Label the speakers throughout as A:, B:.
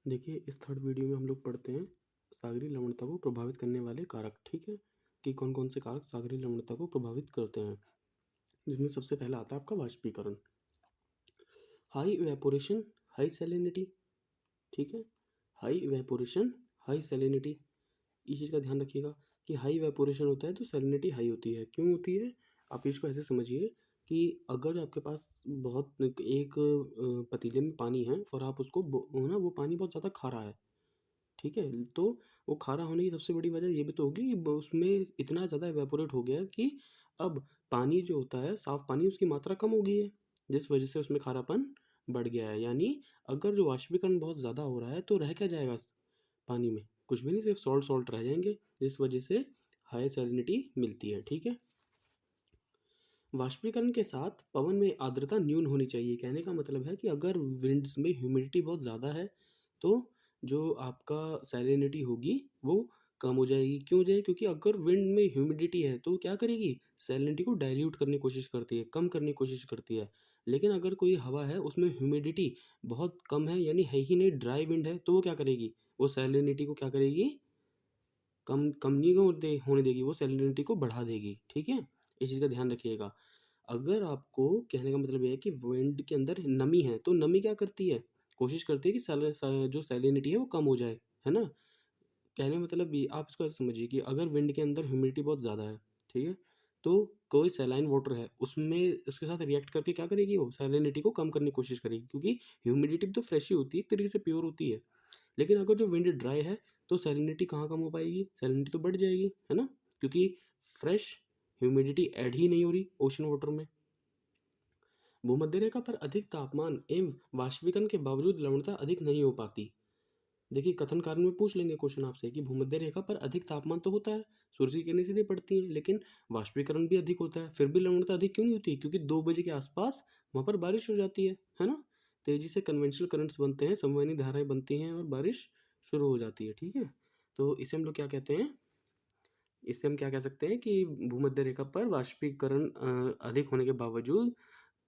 A: देखिए, इस third video में हम लोग पढ़ते हैं सागरीय लवणता को प्रभावित करने वाले कारक। ठीक है, कि कौन कौन से कारक सागरीय लवणता को प्रभावित करते हैं, जिसमें सबसे पहला आता है आपका वाष्पीकरण। High evaporation, high salinity. ठीक है, हाई इवेपोरेशन, हाई सैलिनिटी, इस चीज़ का ध्यान रखिएगा कि हाई इवेपोरेशन होता है तो सैलिनिटी हाई होती है। क्यों होती है, आप इसको ऐसे समझिए कि अगर आपके पास बहुत एक पतीले में पानी है और आप उसको वो पानी बहुत ज़्यादा खारा है। ठीक है, तो वो खारा होने की सबसे बड़ी वजह ये भी तो होगी कि उसमें इतना ज़्यादा इवेपोरेट हो गया कि अब पानी जो होता है साफ पानी, उसकी मात्रा कम हो गई है, जिस वजह से उसमें खारापन बढ़ गया है। यानी अगर जो वाष्पीकरण बहुत ज़्यादा हो रहा है तो रह क्या जाएगा पानी में? कुछ भी नहीं, सिर्फ सॉल्ट सॉल्ट रह जाएंगे, जिस वजह से हाई सैलिनिटी मिलती है। ठीक है, वाष्पीकरण के साथ पवन में आर्द्रता न्यून होनी चाहिए। कहने का मतलब है कि अगर विंड्स में ह्यूमिडिटी बहुत ज़्यादा है तो जो आपका सैलिनिटी होगी वो कम हो जाएगी। क्यों हो जाएगी? क्योंकि अगर विंड में ह्यूमिडिटी है तो क्या करेगी, सैलिनिटी को डाइल्यूट करने की कोशिश करती है, कम करने की कोशिश करती है। लेकिन अगर कोई हवा है उसमें ह्यूमिडिटी बहुत कम है, यानी है ही नहीं, ड्राई विंड है, तो वो क्या करेगी, वो सैलिनिटी को क्या करेगी, कम कम नहीं होने देगी, वो सैलिनिटी को बढ़ा देगी। ठीक है, इस चीज़ का ध्यान रखिएगा। अगर आपको कहने का मतलब ये है कि विंड के अंदर नमी है तो नमी क्या करती है, कोशिश करती है कि जो सैलिनिटी है वो कम हो जाए, है ना। कहने का मतलब ये, आप इसको ऐसे समझिए कि अगर विंड के अंदर ह्यूमिडिटी बहुत ज़्यादा है, ठीक है, तो कोई सैलाइन वाटर है उसमें उसके साथ रिएक्ट करके क्या करेगी, वो सैलिनिटी को कम करने की कोशिश करेगी, क्योंकि ह्यूमिडिटी भी तो फ्रेश ही होती है, एक तरीके से प्योर होती है। लेकिन अगर जो विंड ड्राई है तो सैलिनिटी कहाँ कम हो पाएगी, सैलिनिटी तो बढ़ जाएगी, है ना, क्योंकि फ्रेश ह्यूमिडिटी ऐड ही नहीं हो रही ओशन वाटर में। भूमध्य रेखा पर अधिक तापमान एवं वाष्पीकरण के बावजूद लवणता अधिक नहीं हो पाती। देखिए, कथन कारण में पूछ लेंगे क्वेश्चन आपसे कि भूमध्य रेखा पर अधिक तापमान तो होता है, सूर्य की किरणें सीधे पड़ती हैं, लेकिन वाष्पीकरण भी अधिक होता है, फिर भी लवणता अधिक क्यों नहीं होती? क्योंकि 2 बजे के आसपास वहाँ पर बारिश हो जाती है ना। तेजी से कन्वेंशनल करंट्स बनते हैं, संवहनी धाराएं बनती हैं और बारिश शुरू हो जाती है। ठीक है, तो इसे हम लोग क्या कहते हैं, इससे हम क्या कह सकते हैं कि भूमध्य रेखा पर वाष्पीकरण अधिक होने के बावजूद,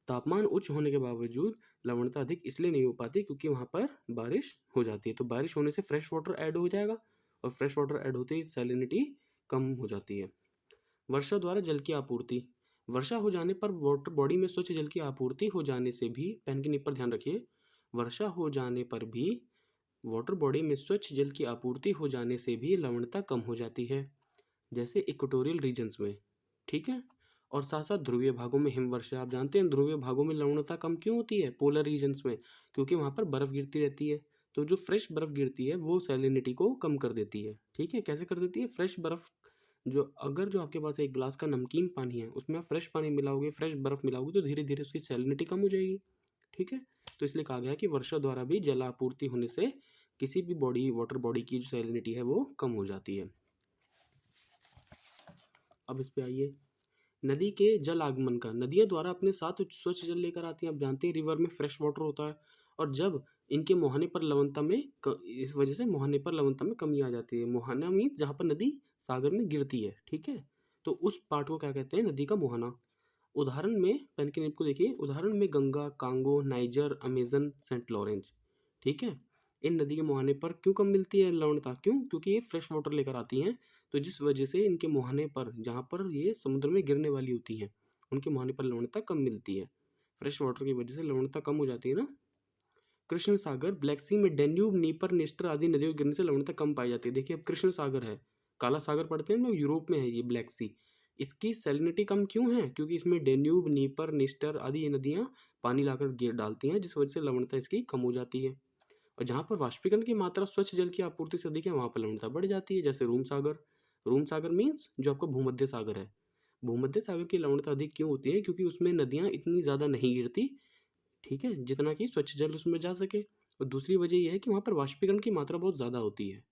A: तापमान उच्च होने के बावजूद लवणता अधिक इसलिए नहीं हो पाती क्योंकि वहाँ पर बारिश हो जाती है। तो बारिश होने से फ्रेश वाटर ऐड हो जाएगा और फ्रेश वाटर ऐड होते ही सैलिनिटी कम हो जाती है। वर्षा द्वारा जल की आपूर्ति। वर्षा हो जाने पर वाटर बॉडी में स्वच्छ जल की आपूर्ति हो जाने से भी, पेन के निप पर ध्यान रखिए, वर्षा हो जाने पर भी वाटर बॉडी में स्वच्छ जल की आपूर्ति हो जाने से भी लवणता कम हो जाती है, जैसे इक्वेटोरियल रीजन्स में। ठीक है, और साथ साथ ध्रुवीय भागों में हिमवर्षा। आप जानते हैं ध्रुवीय भागों में लवणता कम क्यों होती है, पोलर रीजन्स में, क्योंकि वहाँ पर बर्फ़ गिरती रहती है। तो जो फ्रेश बर्फ़ गिरती है वो सैलिनिटी को कम कर देती है। ठीक है, कैसे कर देती है, फ्रेश बर्फ़, जो अगर जो आपके पास एक गिलास का नमकीन पानी है उसमें आप फ्रेश पानी मिलाओगे, फ्रेश बर्फ़ मिलाओगे, तो धीरे धीरे उसकी सैलिनिटी कम हो जाएगी। ठीक है, तो इसलिए कहा गया है कि वर्षा द्वारा भी जल आपूर्ति होने से किसी भी बॉडी, वाटर बॉडी की जो सैलिनिटी है वो कम हो जाती है। अब इस पे आइए, नदी के जल आगमन का। नदियाँ द्वारा अपने साथ स्वच्छ जल लेकर आती हैं। आप जानते हैं रिवर में फ्रेश वाटर होता है, और जब इनके मुहाने पर लवणता में इस वजह से मुहाने पर लवणता में कमी आ जाती है। मुहाना मीन्स जहाँ पर नदी सागर में गिरती है। ठीक है, तो उस पार्ट को क्या कहते हैं, नदी का मुहाना। उदाहरण में, पेन के निब को देखिए, उदाहरण में Ganga, Congo, Niger, Amazon, Saint Lawrence. ठीक है, इन नदी के मुहाने पर क्यों कम मिलती है लवणता, क्यों? क्योंकि ये फ्रेश वाटर लेकर आती हैं, तो जिस वजह से इनके मुहाने पर, जहाँ पर ये समुद्र में गिरने वाली होती हैं, उनके मुहाने पर लवणता कम मिलती है। फ्रेश वाटर की वजह से लवणता कम हो जाती है ना। कृष्ण सागर, ब्लैक सी में डेन्यूब, नीपर, निस्टर आदि नदियों के गिरने से लवणता कम पाई जाती है। देखिए, अब कृष्ण सागर है, काला सागर पढ़ते हैं हम लोग, यूरोप में है ये ब्लैक सी। इसकी सैलिनिटी कम क्यों है? क्योंकि इसमें डेन्यूब, नीपर, निस्टर आदि ये नदियाँ पानी लाकर गिर डालती हैं, जिस वजह से लवणता इसकी कम हो जाती है। और जहाँ पर वाष्पीकरण की मात्रा स्वच्छ जल की आपूर्ति से अधिक है वहाँ पर लवणता बढ़ जाती है, जैसे रूम सागर। रूम सागर मीन्स जो आपका भूमध्य सागर है। भूमध्य सागर की लवणता अधिक क्यों होती है? क्योंकि उसमें नदियाँ इतनी ज़्यादा नहीं गिरती, ठीक है, जितना कि स्वच्छ जल उसमें जा सके। और दूसरी वजह यह है कि वहाँ पर वाष्पीकरण की मात्रा बहुत ज़्यादा होती है।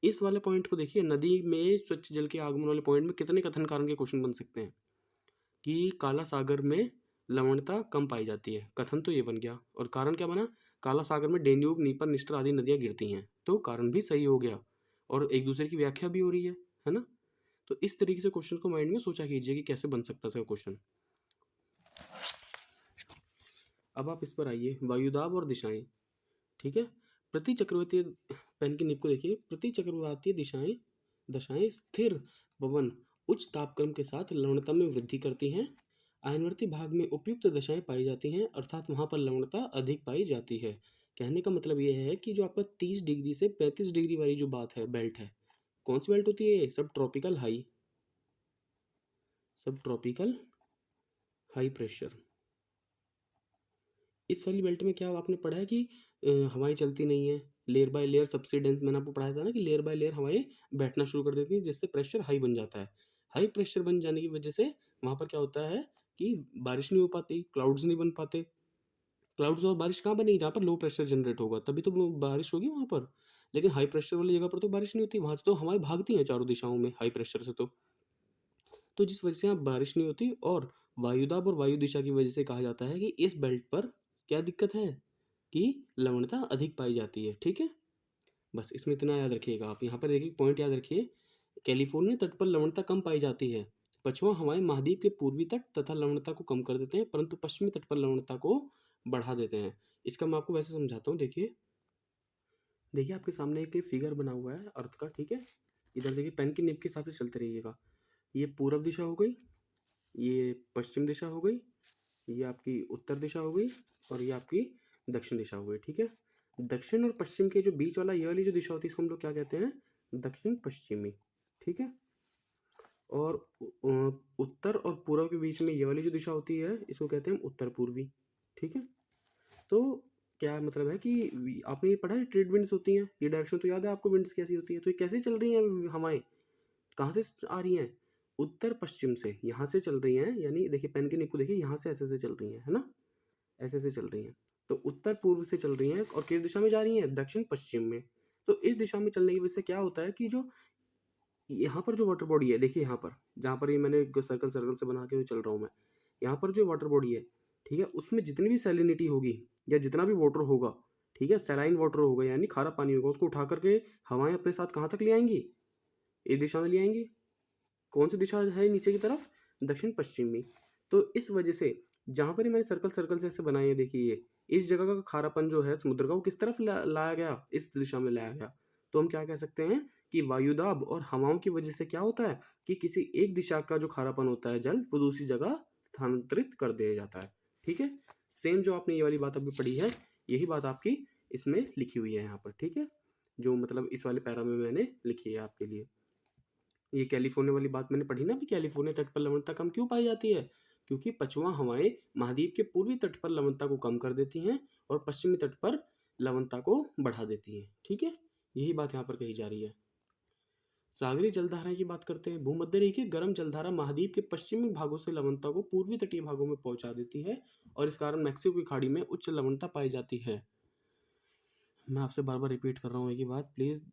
A: इस वाले पॉइंट को देखिए, नदी में स्वच्छ जल के आगमन वाले पॉइंट में कितने कथन कारण के क्वेश्चन बन सकते हैं कि काला सागर में लवणता कम पाई जाती है। कथन तो ये बन गया, और कारण क्या बना, काला सागर में डेन्यूब, नीपर, निस्टर आदि नदियाँ गिरती हैं, तो कारण भी सही हो गया और एक दूसरे की व्याख्या भी हो रही है ना। तो इस तरीके से क्वेश्चन को माइंड में सोचा कीजिए कि कैसे बन सकता है क्वेश्चन। अब आप इस पर आइए, वायुदाब और दिशाएं। ठीक है, प्रति चक्रवर्ती पेन की निब को देखिए, प्रति चक्रवातीय दशाएं स्थिर पवन उच्च तापक्रम के साथ लवणता में वृद्धि करती हैं। आयनवर्ती भाग में उपयुक्त दशाएं पाई जाती हैं, अर्थात वहां पर लवणता अधिक पाई जाती है। कहने का मतलब ये है कि जो आपका 30 डिग्री से 35 डिग्री वाली जो बात है, बेल्ट है, कौन सी बेल्ट होती है ये? सब ट्रॉपिकल हाई प्रेशर। इस वाली बेल्ट में क्या आपने पढ़ा है कि हवाएं चलती नहीं है, लेयर बाय लेयर सबसिडेंस, मैंने आपको पढ़ाया था ना कि लेयर बाय लेयर हवाएं बैठना शुरू कर देती हैं, जिससे प्रेशर हाई बन जाता है। हाई प्रेशर बन जाने की वजह से वहां पर क्या होता है कि बारिश नहीं हो पाती, क्लाउड्स नहीं बन पाते। क्लाउड्स और बारिश कहाँ बनेगी? जहाँ पर लो प्रेशर जनरेट होगा तभी तो बारिश होगी वहां पर। लेकिन हाई प्रेशर वाली जगह पर तो बारिश नहीं होती, वहां से तो हवाएं भागती हैं चारों दिशाओं में हाई प्रेशर से। तो जिस वजह से यहाँ बारिश नहीं होती, और वायुदाब और वायु दिशा की वजह से कहा जाता है कि इस बेल्ट पर क्या दिक्कत है कि लवणता अधिक पाई जाती है। ठीक है, बस इसमें इतना याद रखिएगा आप। यहाँ पर देखिए पॉइंट याद रखिए, कैलिफोर्निया तट पर लवणता कम पाई जाती है। पछुआ हवाएं महाद्वीप के पूर्वी तट तथा लवणता को कम कर देते हैं, परंतु पश्चिमी तट पर लवणता को बढ़ा देते हैं। इसका मैं आपको वैसे समझाता हूँ। देखिए देखिए आपके सामने एक फिगर बना हुआ है अर्थ का, ठीक है। इधर देखिए पेन की निब के हिसाब से चलते रहिएगा। ये पूर्व दिशा हो गई, ये पश्चिम दिशा हो गई, ये आपकी उत्तर दिशा हो गई, और ये आपकी दक्षिण दिशा हो गई। ठीक है, दक्षिण और पश्चिम के जो बीच वाला ये वाली जो दिशा होती है इसको हम लोग क्या कहते हैं? दक्षिण पश्चिमी। ठीक है, और उत्तर और पूर्व के बीच में ये वाली जो दिशा होती है इसको कहते हैं उत्तर पूर्वी। ठीक है, तो क्या मतलब है कि आपने ये पढ़ा है ट्रेड विंड्स होती हैं, ये डायरेक्शन तो याद है आपको, विंड्स कैसी होती है? तो ये कैसे चल रही हैं हवाएं, कहाँ से आ रही हैं? उत्तर पश्चिम से, यहाँ से चल रही हैं। यानी देखिए पेन के निप्पू देखिए यहाँ से ऐसे ऐसे चल रही हैं, है ना, ऐसे ऐसे चल रही हैं। तो उत्तर पूर्व से चल रही हैं, और किस दिशा में जा रही हैं? दक्षिण पश्चिम में। तो इस दिशा में चलने की वजह से क्या होता है कि जो यहाँ पर जो वाटर बॉडी है, देखिए यहाँ पर जहाँ पर ये मैंने सर्कल सर्कल से बना के चल रहा हूँ मैं, यहाँ पर जो वाटर बॉडी है, ठीक है, उसमें जितनी भी सैलिनिटी होगी या जितना भी वाटर होगा, ठीक है, सैलाइन वाटर होगा यानी खारा पानी होगा, उसको उठा करके हवाएं अपने साथ कहाँ तक ले आएंगी? इस दिशा में ले आएंगी। कौन सी दिशा है नीचे की तरफ? दक्षिण पश्चिमी। तो इस वजह से जहाँ पर ही मैंने सर्कल सर्कल से ऐसे बनाए हैं, देखिए ये इस जगह का खारापन जो है समुद्र का, वो किस तरफ लाया गया? इस दिशा में लाया गया। तो हम क्या कह सकते हैं कि वायुदाब और हवाओं की वजह से क्या होता है कि किसी एक दिशा का जो खारापन होता है जल, वो दूसरी जगह स्थानांतरित कर दिया जाता है। ठीक है, सेम जो आपने ये वाली बात अभी पढ़ी है, यही बात आपकी इसमें लिखी हुई है यहाँ पर। ठीक है, जो मतलब इस वाले पैरा में मैंने लिखी है आपके लिए। ये कैलिफोर्निया वाली बात मैंने पढ़ी ना अभी, कैलिफोर्निया तट पर लवणता कम क्यों पाई जाती है? क्योंकि पछुआ हवाएं महाद्वीप के पूर्वी तट पर लवणता को कम कर देती हैं और पश्चिमी तट पर लवणता को बढ़ा देती हैं। ठीक है, यही बात यहाँ पर कही जा रही है। सागरीय जलधाराएं की बात करते हैं। भूमध्य रेखीय गर्म जलधारा महाद्वीप के पश्चिमी भागों से लवणता को पूर्वी तटीय भागों में पहुंचा देती है, और इस कारण मैक्सिको की खाड़ी में उच्च लवणता पाई जाती है। मैं आपसे बार बार रिपीट कर रहा हूँ एक ही बात, प्लीज़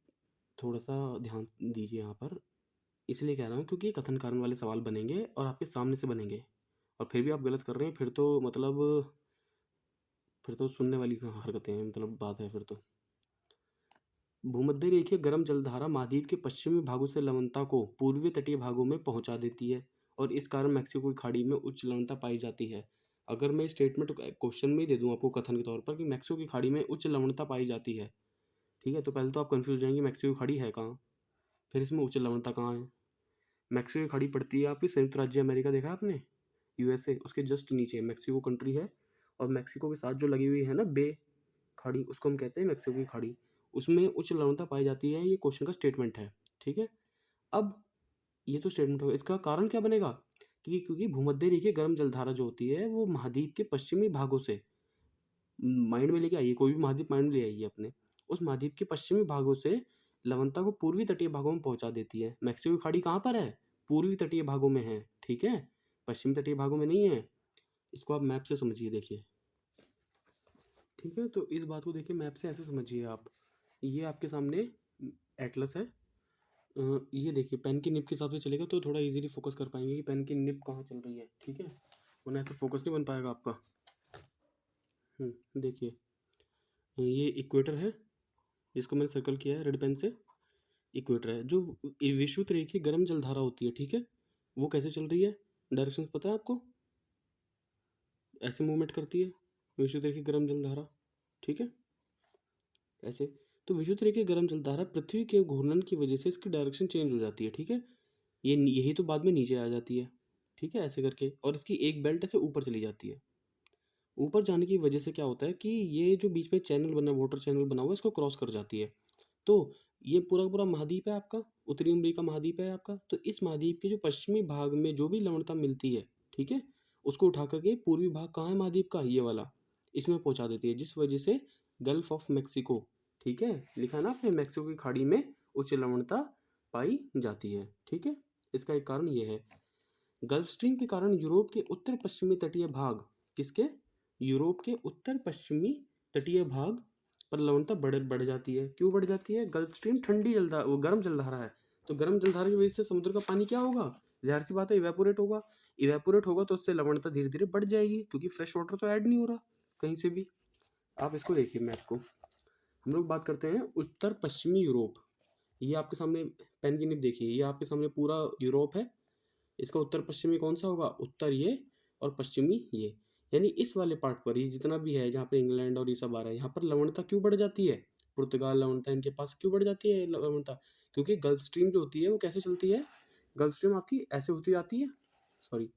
A: थोड़ा सा ध्यान दीजिए यहाँ पर। इसलिए कह रहा हूँ क्योंकि कथन कारण वाले सवाल बनेंगे और आपके सामने से बनेंगे, और फिर भी आप गलत कर रहे हैं, फिर तो सुनने वाली हरकतें हैं, मतलब बात है फिर तो। भूमध्य रेखीय गर्म जलधारा महाद्वीप के पश्चिमी भागों से लवणता को पूर्वी तटीय भागों में पहुंचा देती है, और इस कारण मैक्सिको की खाड़ी में उच्च लवणता पाई जाती है। अगर मैं स्टेटमेंट क्वेश्चन में ही दे दूं आपको कथन के तौर पर कि मैक्सिको की खाड़ी में उच्च लवणता पाई जाती है, ठीक है, तो पहले तो आप कंफ्यूज हो जाएंगे मैक्सिको की खाड़ी है कहाँ, फिर इसमें उच्च लवणता कहाँ है। मैक्सिको की खाड़ी पड़ती है आपकी संयुक्त राज्य अमेरिका, देखा है आपने, यूएसए, उसके जस्ट नीचे मैक्सिको कंट्री है, और मैक्सिको के साथ जो लगी हुई है ना बे खाड़ी, उसको हम कहते हैं मैक्सिको की खाड़ी। उसमें उच्च लवणता पाई जाती है, ये क्वेश्चन का स्टेटमेंट है। ठीक है, अब ये तो स्टेटमेंट होगा, इसका कारण क्या बनेगा कि क्योंकि भूमध्य रेखीय गर्म जलधारा जो होती है वो महाद्वीप के पश्चिमी भागों से, माइंड में लेके आइए, कोई भी महाद्वीप माइंड में ले आइए अपने, उस महाद्वीप के पश्चिमी भागों से लवणता को पूर्वी तटीय भागों में पहुंचा देती है। मैक्सिको की खाड़ी कहाँ पर है? पूर्वी तटीय भागों में है, ठीक है, पश्चिमी तटीय भागों में नहीं है। इसको आप मैप से समझिए, देखिए, ठीक है, तो इस बात को देखिए मैप से ऐसे समझिए आप। ये आपके सामने एटलस है, ये देखिए पेन की निब के हिसाब से चलेगा तो थोड़ा इजीली फोकस कर पाएंगे कि पेन की निब कहाँ चल रही है। ठीक है, वरना ऐसे फोकस नहीं बन पाएगा आपका। देखिए ये इक्वेटर है जिसको मैंने सर्कल किया है रेड पेन से, इक्वेटर है। जो विषुवत रेखीय गर्म जलधारा होती है, ठीक है, वो कैसे चल रही है? डायरेक्शन पता है आपको? ऐसे मूवमेंट करती है विषुवत रेखीय गर्म जलधारा, ठीक है। ऐसे। तो विद्युत रेखीय गर्म जलधारा पृथ्वी के घूर्णन की वजह से इसकी डायरेक्शन चेंज हो जाती है, ठीक है। यही तो बाद में नीचे आ जाती है, ठीक है, ऐसे करके, और इसकी एक बेल्ट ऐसे ऊपर चली जाती है। ऊपर जाने की वजह से क्या होता है कि ये जो बीच में चैनल बना, वाटर चैनल बना हुआ है, इसको क्रॉस कर जाती है। तो ये पूरा पूरा महाद्वीप है आपका, उत्तरी अमेरिका महाद्वीप है आपका। तो इस महाद्वीप के जो पश्चिमी भाग में जो भी लवणता मिलती है, ठीक है, उसको उठा करके पूर्वी भाग कहाँ है महाद्वीप का, ये वाला, इसमें पहुंचा देती है, जिस वजह से गल्फ ऑफ मैक्सिको, ठीक है, लिखा है ना आपने, मैक्सिको की खाड़ी में उच्च लवणता पाई जाती है, ठीक है। इसका एक कारण ये है। गल्फ स्ट्रीम के कारण यूरोप के उत्तर पश्चिमी तटीय भाग, किसके, यूरोप के उत्तर पश्चिमी तटीय भाग पर लवणता बढ़ जाती है। क्यों बढ़ जाती है? गल्फ स्ट्रीम ठंडी जलधारा, वो गर्म जलधारा है, तो गर्म जलधारा की वजह से समुद्र का पानी क्या होगा, जाहिर सी बात है इवेपोरेट होगा। इवेपोरेट होगा तो उससे लवणता धीरे धीरे बढ़ जाएगी, क्योंकि फ्रेश वाटर तो ऐड नहीं हो रहा कहीं से भी। आप इसको देखिए मैप को, हम लोग बात करते हैं उत्तर पश्चिमी यूरोप। ये आपके सामने पेन की निब देखिए, ये आपके सामने पूरा यूरोप है। इसका उत्तर पश्चिमी कौन सा होगा, उत्तर ये और पश्चिमी ये, यानी इस वाले पार्ट पर ये जितना भी है, जहाँ पे इंग्लैंड और ये सब आ रहा है, यहाँ पर लवणता क्यों बढ़ जाती है, पुर्तगाल लवणता इनके पास क्यों बढ़ जाती है लवणता, क्योंकि गल्फ स्ट्रीम जो होती है वो कैसे चलती है, गल्फ स्ट्रीम आपकी ऐसे होती आती है, सॉरी,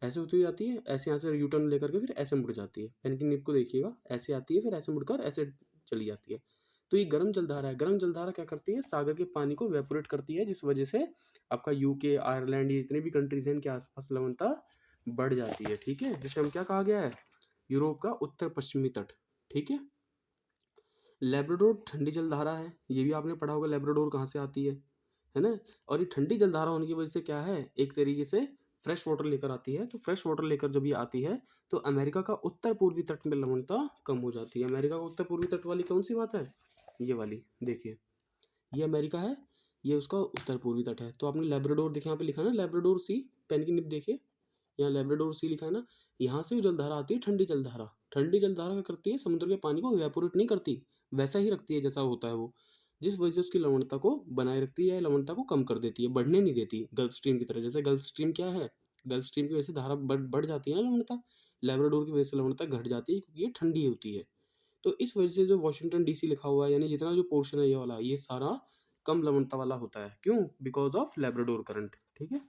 A: ऐसे होती जाती है, ऐसे यहाँ से यू टर्न लेकर के फिर ऐसे मुड़ जाती है। पेन की निब को देखिएगा, ऐसे आती है फिर ऐसे मुड़कर ऐसे चली जाती है। तो ये गर्म जलधारा है। गर्म जलधारा क्या करती है, सागर के पानी को वेपोरेट करती है, जिस वजह से आपका यूके, आयरलैंड, ये जितने भी कंट्रीज हैं इनके आसपास लवणता बढ़ जाती है, ठीक है। जिसे हम क्या कहा गया है, यूरोप का उत्तर पश्चिमी तट, ठीक है। लेब्राडोर ठंडी जलधारा है, ये भी आपने पढ़ा होगा, लेब्राडोर कहाँ से आती है ना। और ये ठंडी जलधारा होने की वजह से क्या है, एक तरीके से फ्रेश वाटर लेकर आती है। तो फ्रेश वाटर लेकर जब ये आती है तो अमेरिका का उत्तर पूर्वी तट में लवणता कम हो जाती है। अमेरिका का उत्तर पूर्वी तट वाली कौन सी बात है, ये वाली देखिए, ये अमेरिका है, ये उसका उत्तर पूर्वी तट है। तो आपने लेब्राडोर देखिए, यहाँ पे लिखा है ना लेब्राडोर सी, पेन की निब देखिए, यहाँ लेब्राडोर सी लिखा है ना। यहाँ से जो जलधारा आती है ठंडी जलधारा, ठंडी जलधारा क्या करती है, समुद्र के पानी को इवेपोरेट नहीं करती, वैसा ही रखती है जैसा होता है वो, जिस वजह से उसकी लवणता को बनाए रखती है, लवणता को कम कर देती है, बढ़ने नहीं देती गल्फ स्ट्रीम की तरह। जैसे गल्फ स्ट्रीम क्या है, गल्फ स्ट्रीम की वजह से धारा बढ़ जाती है ना लवणता, लेब्राडोर की वजह से लवणता घट जाती है, क्योंकि ये ठंडी होती है। तो इस वजह से जो वॉशिंगटन डीसी लिखा हुआ है, यानी जितना जो पोर्शन है ये वाला, ये सारा कम लवणता वाला होता है। क्यों? बिकॉज ऑफ लेब्राडोर करंट, ठीक है।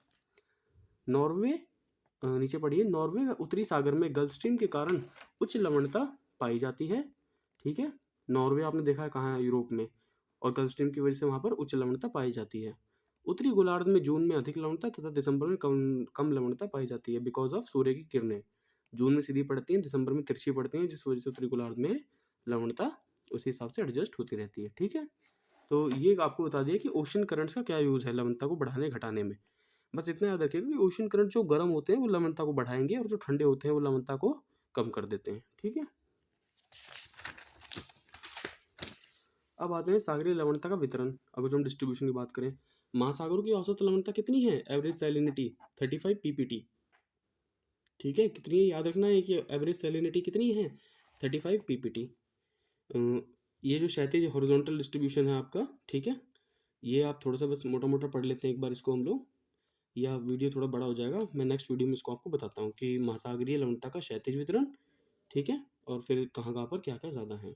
A: नॉर्वे, नीचे पढ़िए, नॉर्वे व उत्तरी सागर में गल्फ स्ट्रीम के कारण उच्च लवणता पाई जाती है, ठीक है। नॉर्वे आपने देखा है कहाँ है, यूरोप में, और गल्फ स्ट्रीम की वजह से वहाँ पर उच्च लवणता पाई जाती है। उत्तरी गोलार्ध में जून में अधिक लवणता तथा दिसंबर में कम कम लवणता पाई जाती है, बिकॉज ऑफ सूर्य की किरणें जून में सीधी पड़ती हैं, दिसंबर में तिरछी पड़ती हैं, जिस वजह से उत्तरी गोलार्ध में लवणता उसी हिसाब से एडजस्ट होती रहती है, ठीक है। तो ये आपको बता दिया कि ओशन करंट्स का क्या यूज़ है लवणता को बढ़ाने घटाने में। बस इतना याद रखिएगा कि ओशन करंट जो गर्म होते हैं वो लवणता को बढ़ाएंगे, और जो ठंडे होते हैं वो लवणता को कम कर देते हैं, ठीक है। अब आते हैं सागरीय लवणता का वितरण। अगर जो हम डिस्ट्रीब्यूशन की बात करें, महासागरों की औसत लवणता कितनी है, एवरेज सैलिनिटी 35 पीपीटी, ठीक है। कितनी है याद रखना है कि एवरेज सैलिनिटी कितनी है, 35 पीपीटी। ये जो क्षैतिज हॉरिजॉन्टल डिस्ट्रीब्यूशन है आपका, ठीक है, ये आप थोड़ा सा बस मोटा मोटा पढ़ लेते हैं एक बार इसको हम लोग, या वीडियो थोड़ा बड़ा हो जाएगा। मैं नेक्स्ट वीडियो में इसको आपको बताता हूँ कि महासागरीय लवणता का क्षैतिज वितरण, ठीक है, और फिर कहाँ कहाँ पर क्या क्या ज़्यादा है।